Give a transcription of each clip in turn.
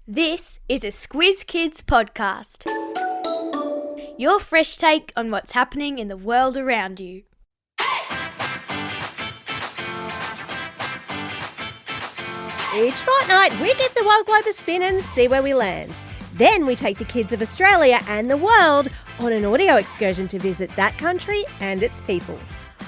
This is a Squiz Kids podcast. Your fresh take on what's happening in the world around you. Each fortnight, we give the world globe a spin and see where we land. Then we take the kids of Australia and the world on an audio excursion to visit that country and its people.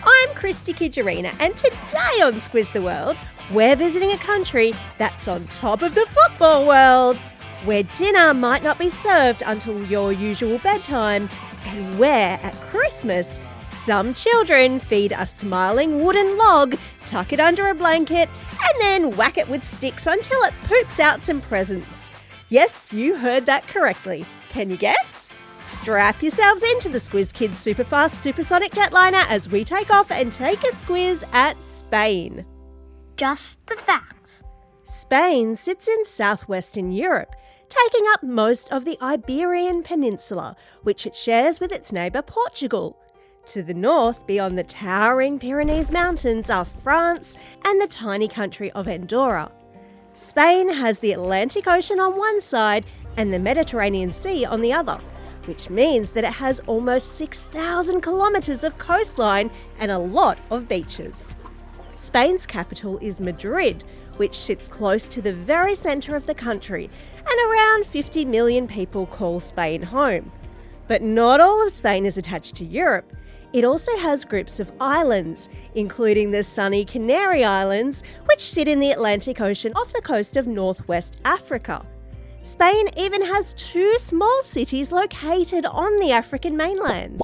I'm Christie Kijurina, and today on Squiz the World, we're visiting a country that's on top of the football world, where dinner might not be served until your usual bedtime, and where, at Christmas, some children feed a smiling wooden log, tuck it under a blanket, and then whack it with sticks until it poops out some presents. Yes, you heard that correctly. Can you guess? Strap yourselves into the Squiz Kids superfast Supersonic Jetliner as we take off and take a squiz at Spain. Just the facts. Spain sits in southwestern Europe, taking up most of the Iberian Peninsula, which it shares with its neighbour Portugal. To the north, beyond the towering Pyrenees Mountains, are France and the tiny country of Andorra. Spain has the Atlantic Ocean on one side and the Mediterranean Sea on the other, which means that it has almost 6,000 kilometres of coastline and a lot of beaches. Spain's capital is Madrid, which sits close to the very centre of the country, and around 50 million people call Spain home. But not all of Spain is attached to Europe. It also has groups of islands, including the sunny Canary Islands, which sit in the Atlantic Ocean off the coast of northwest Africa. Spain even has 2 small cities located on the African mainland.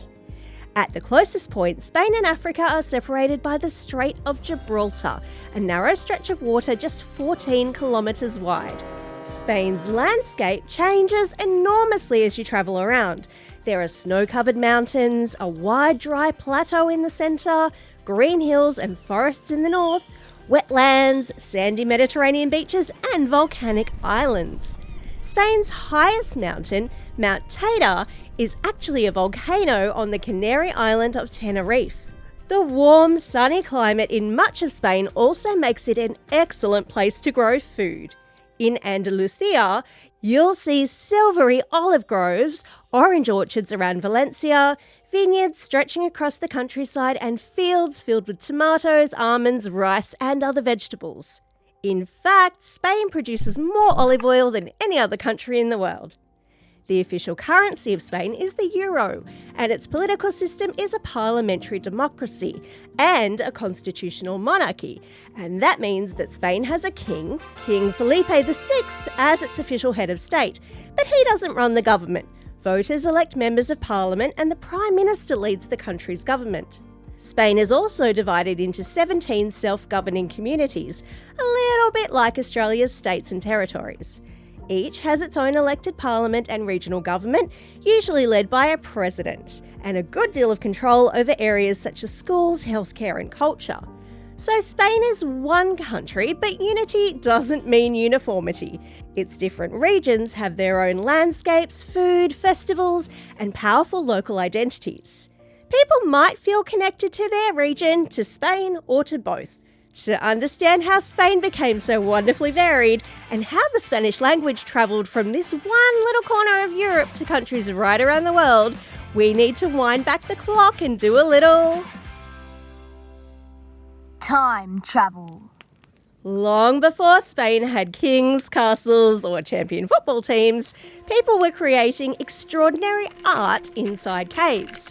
At the closest point, Spain and Africa are separated by the Strait of Gibraltar, a narrow stretch of water just 14 kilometres wide. Spain's landscape changes enormously as you travel around. There are snow-covered mountains, a wide dry plateau in the centre, green hills and forests in the north, wetlands, sandy Mediterranean beaches and volcanic islands. Spain's highest mountain, Mount Teide, is actually a volcano on the Canary island of Tenerife. The warm, sunny climate in much of Spain also makes it an excellent place to grow food. In Andalusia, you'll see silvery olive groves, orange orchards around Valencia, vineyards stretching across the countryside, and fields filled with tomatoes, almonds, rice, and other vegetables. In fact, Spain produces more olive oil than any other country in the world. The official currency of Spain is the euro, and its political system is a parliamentary democracy and a constitutional monarchy. And that means that Spain has a king, King Felipe VI, as its official head of state. But he doesn't run the government. Voters elect members of parliament and the Prime Minister leads the country's government. Spain is also divided into 17 self-governing communities, a little bit like Australia's states and territories. Each has its own elected parliament and regional government, usually led by a president, and a good deal of control over areas such as schools, healthcare and culture. So Spain is one country, but unity doesn't mean uniformity. Its different regions have their own landscapes, food, festivals, and powerful local identities. People might feel connected to their region, to Spain, or to both. To understand how Spain became so wonderfully varied and how the Spanish language travelled from this one little corner of Europe to countries right around the world, we need to wind back the clock and do a little Time travel. Long before Spain had kings, castles, or champion football teams, people were creating extraordinary art inside caves.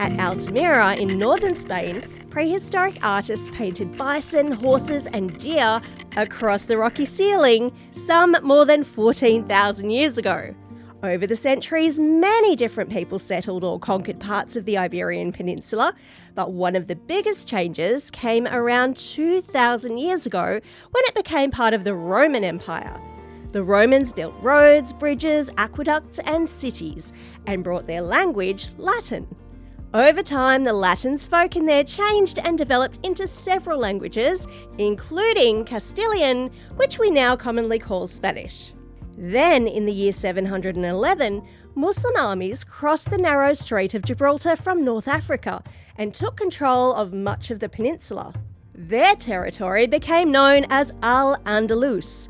At Altamira in northern Spain, prehistoric artists painted bison, horses and deer across the rocky ceiling, some more than 14,000 years ago. Over the centuries, many different people settled or conquered parts of the Iberian Peninsula, but one of the biggest changes came around 2,000 years ago when it became part of the Roman Empire. The Romans built roads, bridges, aqueducts and cities and brought their language, Latin. Over time, the Latin spoken there changed and developed into several languages, including Castilian, which we now commonly call Spanish. Then, in the year 711, Muslim armies crossed the narrow Strait of Gibraltar from North Africa and took control of much of the peninsula. Their territory became known as Al-Andalus.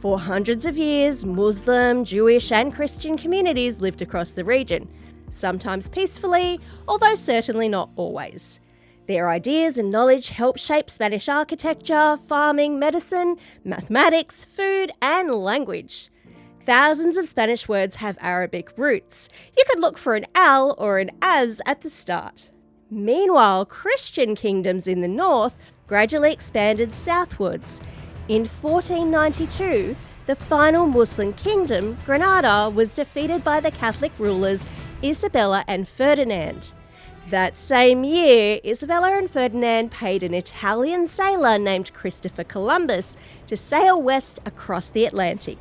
For hundreds of years, Muslim, Jewish and Christian communities lived across the region, sometimes peacefully, although certainly not always. Their ideas and knowledge helped shape Spanish architecture, farming, medicine, mathematics, food and language. Thousands of Spanish words have Arabic roots. You could look for an al or an az at the start. Meanwhile, Christian kingdoms in the north gradually expanded southwards. In 1492, the final Muslim kingdom, Granada, was defeated by the Catholic rulers Isabella and Ferdinand. That same year, Isabella and Ferdinand paid an Italian sailor named Christopher Columbus to sail west across the Atlantic,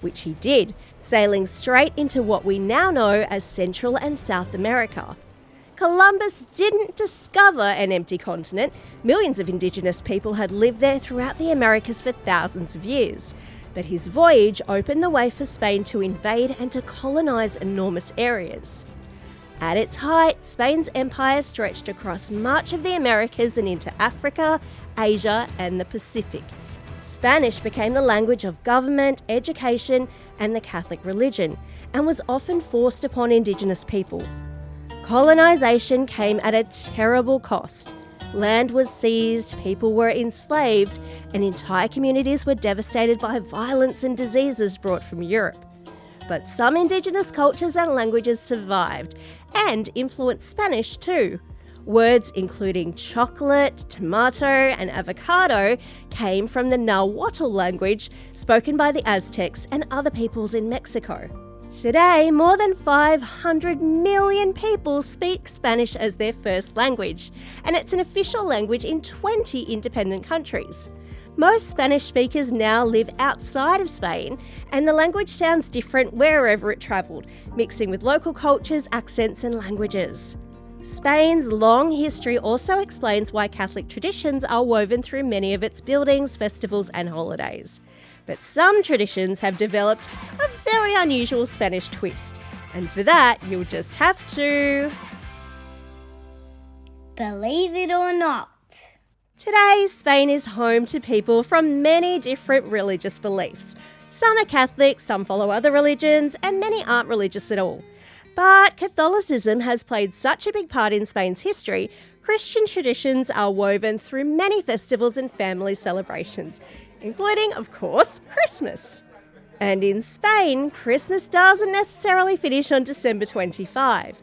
which he did, sailing straight into what we now know as Central and South America. Columbus didn't discover an empty continent. Millions of indigenous people had lived there throughout the Americas for thousands of years. But his voyage opened the way for Spain to invade and to colonise enormous areas. At its height, Spain's empire stretched across much of the Americas and into Africa, Asia and the Pacific. Spanish became the language of government, education and the Catholic religion, and was often forced upon indigenous people. Colonisation came at a terrible cost. Land was seized, people were enslaved, and entire communities were devastated by violence and diseases brought from Europe. But some indigenous cultures and languages survived and influenced Spanish too. Words including chocolate, tomato and avocado came from the Nahuatl language spoken by the Aztecs and other peoples in Mexico. Today, more than 500 million people speak Spanish as their first language, and it's an official language in 20 independent countries. Most Spanish speakers now live outside of Spain, and the language sounds different wherever it travelled, mixing with local cultures, accents and languages. Spain's long history also explains why Catholic traditions are woven through many of its buildings, festivals and holidays. But some traditions have developed a very unusual Spanish twist, and for that you'll just have to Believe it or not. Today, Spain is home to people from many different religious beliefs. Some are Catholic, some follow other religions, and many aren't religious at all. But Catholicism has played such a big part in Spain's history, Christian traditions are woven through many festivals and family celebrations, including, of course, Christmas. And in Spain, Christmas doesn't necessarily finish on December 25.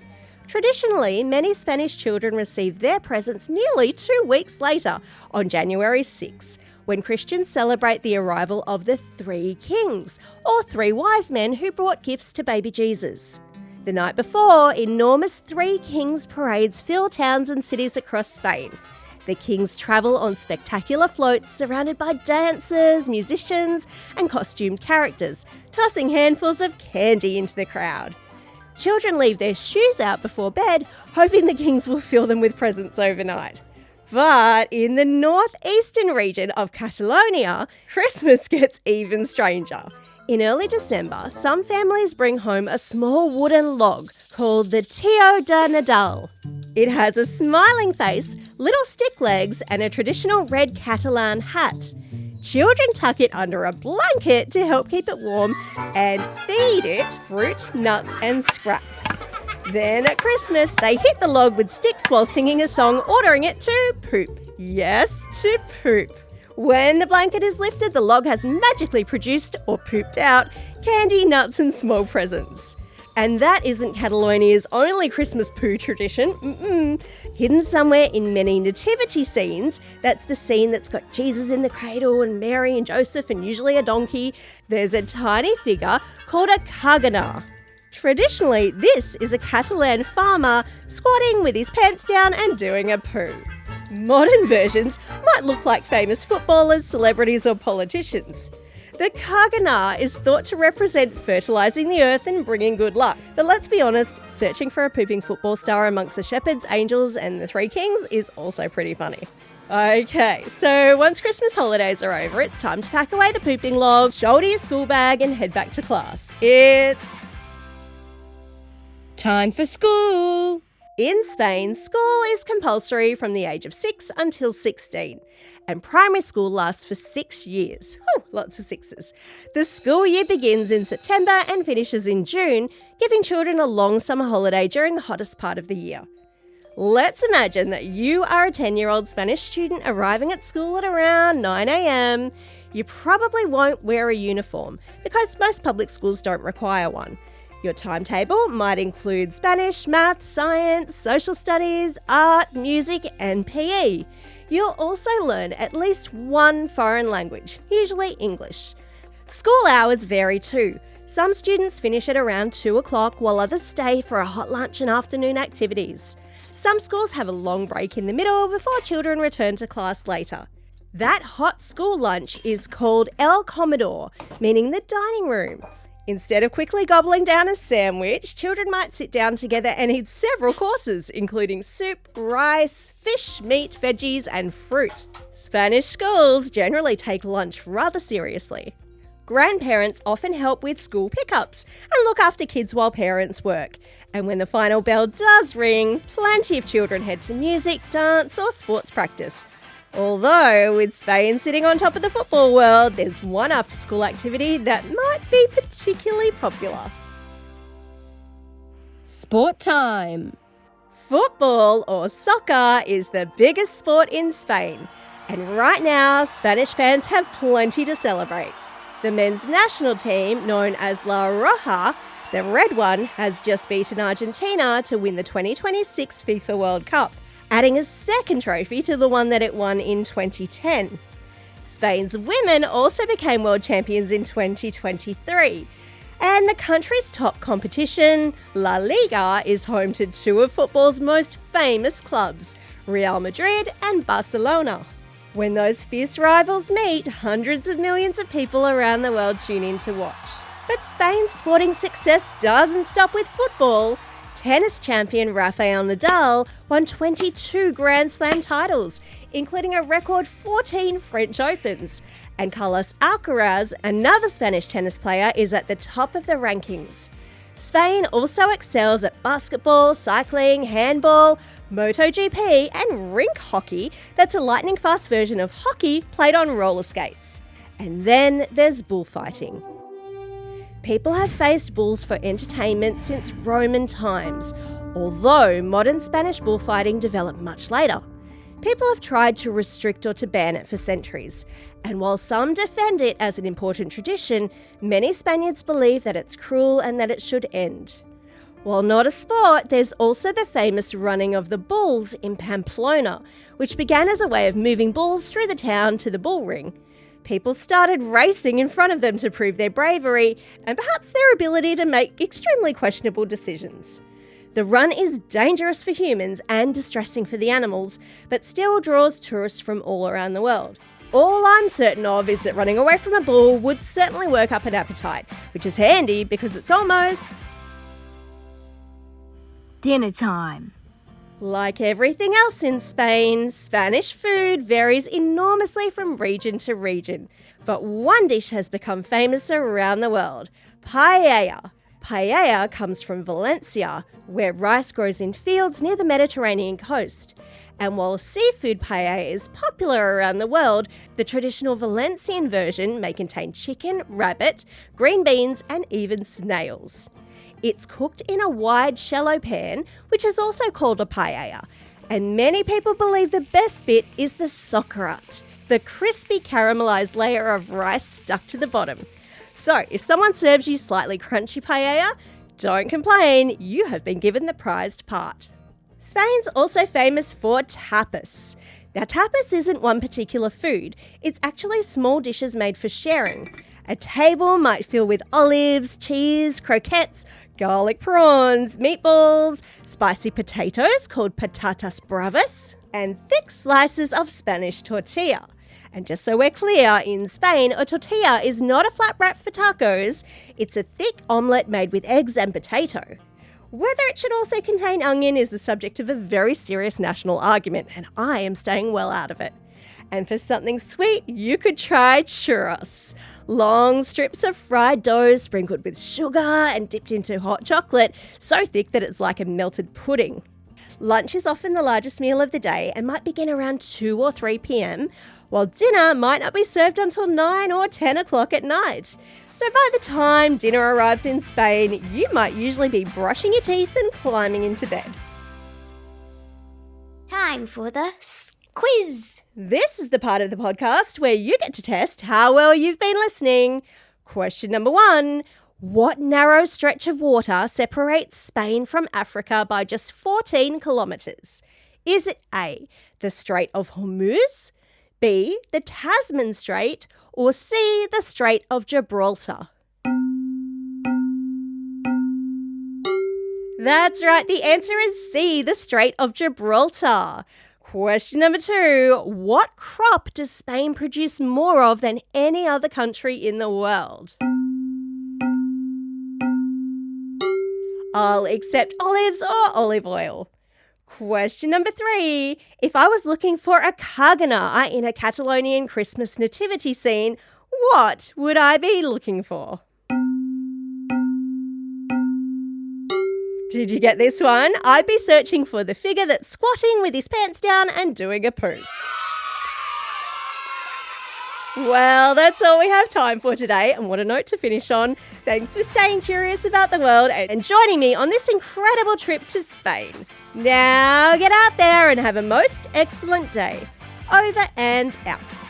Traditionally, many Spanish children receive their presents nearly 2 weeks later, on January 6, when Christians celebrate the arrival of the 3 kings, or 3 wise men who brought gifts to baby Jesus. The night before, enormous 3 kings parades fill towns and cities across Spain. The kings travel on spectacular floats surrounded by dancers, musicians, and costumed characters, tossing handfuls of candy into the crowd. Children leave their shoes out before bed, hoping the kings will fill them with presents overnight. But in the northeastern region of Catalonia, Christmas gets even stranger. In early December, some families bring home a small wooden log called the Tio de Nadal. It has a smiling face, little stick legs, and a traditional red Catalan hat. Children tuck it under a blanket to help keep it warm and feed it fruit, nuts and scraps. Then at Christmas, they hit the log with sticks while singing a song ordering it to poop. Yes, to poop. When the blanket is lifted, the log has magically produced, or pooped out, candy, nuts and small presents. And that isn't Catalonia's only Christmas poo tradition. Hidden somewhere in many nativity scenes, that's the scene that's got Jesus in the cradle and Mary and Joseph and usually a donkey, there's a tiny figure called a caganer. Traditionally, this is a Catalan farmer squatting with his pants down and doing a poo. Modern versions might look like famous footballers, celebrities or politicians. The caganer is thought to represent fertilising the earth and bringing good luck. But let's be honest, searching for a pooping football star amongst the shepherds, angels and the 3 kings is also pretty funny. Okay, so once Christmas holidays are over, it's time to pack away the pooping log, shoulder your school bag and head back to class. It's time for school. In Spain, school is compulsory from the age of 6 until 16. and primary school lasts for 6 years. Lots of sixes. The school year begins in September and finishes in June, giving children a long summer holiday during the hottest part of the year. Let's imagine that you are a 10-year-old Spanish student arriving at school at around 9 a.m. You probably won't wear a uniform because most public schools don't require one. Your timetable might include Spanish, math, science, social studies, art, music, and PE. You'll also learn at least one foreign language, usually English. School hours vary too. Some students finish at around 2 o'clock while others stay for a hot lunch and afternoon activities. Some schools have a long break in the middle before children return to class later. That hot school lunch is called el comedor, meaning the dining room. Instead of quickly gobbling down a sandwich, children might sit down together and eat several courses, including soup, rice, fish, meat, veggies, and fruit. Spanish schools generally take lunch rather seriously. Grandparents often help with school pickups and look after kids while parents work. And when the final bell does ring, plenty of children head to music, dance, or sports practice. Although, with Spain sitting on top of the football world, there's one after-school activity that might be particularly popular. Sport time! Football, or soccer, is the biggest sport in Spain. And right now, Spanish fans have plenty to celebrate. The men's national team, known as La Roja, the red one, has just beaten Argentina to win the 2026 FIFA World Cup, adding a second trophy to the one that it won in 2010. Spain's women also became world champions in 2023. And the country's top competition, La Liga, is home to two of football's most famous clubs, Real Madrid and Barcelona. When those fierce rivals meet, hundreds of millions of people around the world tune in to watch. But Spain's sporting success doesn't stop with football. Tennis champion Rafael Nadal won 22 Grand Slam titles, including a record 14 French Opens. And Carlos Alcaraz, another Spanish tennis player, is at the top of the rankings. Spain also excels at basketball, cycling, handball, MotoGP, and rink hockey. That's a lightning-fast version of hockey played on roller skates. And then there's bullfighting. People have faced bulls for entertainment since Roman times, although modern Spanish bullfighting developed much later. People have tried to restrict or to ban it for centuries, and while some defend it as an important tradition, many Spaniards believe that it's cruel and that it should end. While not a sport, there's also the famous running of the bulls in Pamplona, which began as a way of moving bulls through the town to the bull ring. People started racing in front of them to prove their bravery and perhaps their ability to make extremely questionable decisions. The run is dangerous for humans and distressing for the animals, but still draws tourists from all around the world. All I'm certain of is that running away from a bull would certainly work up an appetite, which is handy because it's almost dinner time. Like everything else in Spain, Spanish food varies enormously from region to region. But one dish has become famous around the world: paella. Paella comes from Valencia, where rice grows in fields near the Mediterranean coast. And while seafood paella is popular around the world, the traditional Valencian version may contain chicken, rabbit, green beans, and even snails. It's cooked in a wide, shallow pan, which is also called a paella. And many people believe the best bit is the socarrat, the crispy caramelised layer of rice stuck to the bottom. So if someone serves you slightly crunchy paella, don't complain, you have been given the prized part. Spain's also famous for tapas. Now, tapas isn't one particular food, it's actually small dishes made for sharing. A table might fill with olives, cheese, croquettes, garlic prawns, meatballs, spicy potatoes called patatas bravas, and thick slices of Spanish tortilla. And just so we're clear, in Spain, a tortilla is not a flat wrap for tacos, it's a thick omelette made with eggs and potato. Whether it should also contain onion is the subject of a very serious national argument, and I am staying well out of it. And for something sweet, you could try churros. Long strips of fried dough sprinkled with sugar and dipped into hot chocolate, so thick that it's like a melted pudding. Lunch is often the largest meal of the day and might begin around 2 or 3 p.m, while dinner might not be served until 9 or 10 o'clock at night. So by the time dinner arrives in Spain, you might usually be brushing your teeth and climbing into bed. Time for the quiz. This is the part of the podcast where you get to test how well you've been listening. Question number 1. What narrow stretch of water separates Spain from Africa by just 14 kilometres? Is it A, the Strait of Hormuz, B, the Tasman Strait, or C, the Strait of Gibraltar? That's right, the answer is C, the Strait of Gibraltar. Question number 2. What crop does Spain produce more of than any other country in the world? I'll accept olives or olive oil. Question number 3. If I was looking for a cagana in a Catalonian Christmas nativity scene, what would I be looking for? Did you get this one? I'd be searching for the figure that's squatting with his pants down and doing a poo. Well, that's all we have time for today, and what a note to finish on. Thanks for staying curious about the world and joining me on this incredible trip to Spain. Now get out there and have a most excellent day. Over and out.